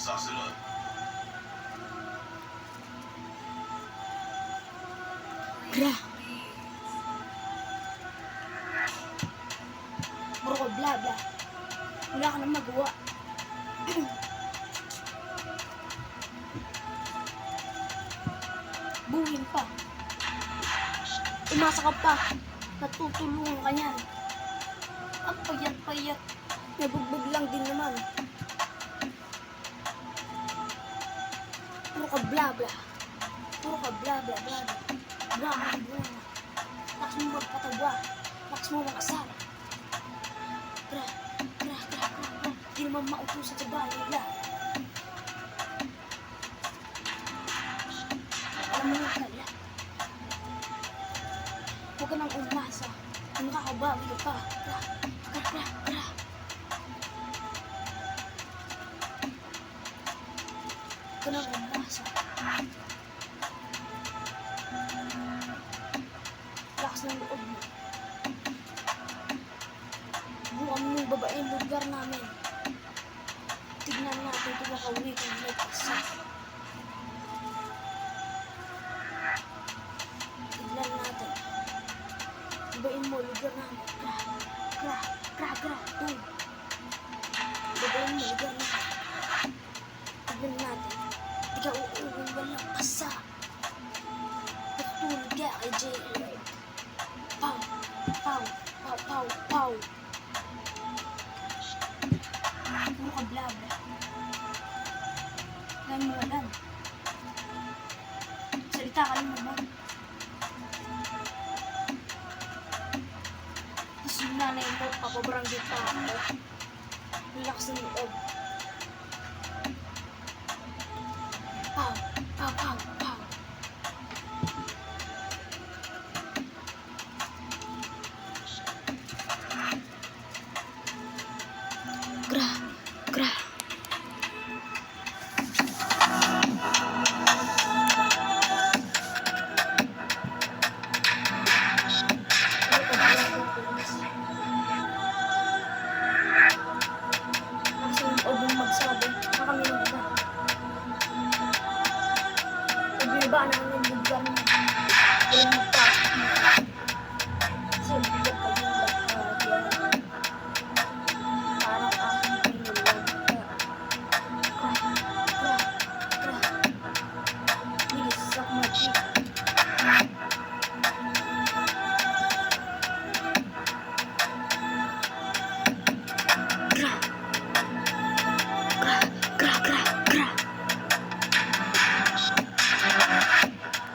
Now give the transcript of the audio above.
sa sunod. Gra. Puro ko bla bla. Wala ka nang magawa. Buhin pa. Umasa ka pa. Natutulungan ka niyan. Ang payat-payat. Nabugbog lang din naman. Puro ka bla bla. Puro ka bla bla bla. Bla bla bla. Lakas mo magpatawa. Lakas mo makasal. Gra. Di naman mautusan sa bahay nila. Alam mo yung kaya. Huwag ka nang umasa. Kung makakabawi ka pa. Gra. Huwag ka nang umasa. Lakas ng loob mo. Bukan mong babaeng lugar namin. Tignan natin kung makauwi kung may pasa. Tignan natin. Babaeng mo lugar namin. Gra. Boom. Babaeng mo lugar namin. Tignan natin. Di ka uuwing walang pasa. Natulog ka kay J.R. Pow. Puro ka bla bla. Alam mo alam. Salita ka lang naman. Tapos yung nanay mo, papabarangay pa ako. Relax ng loob.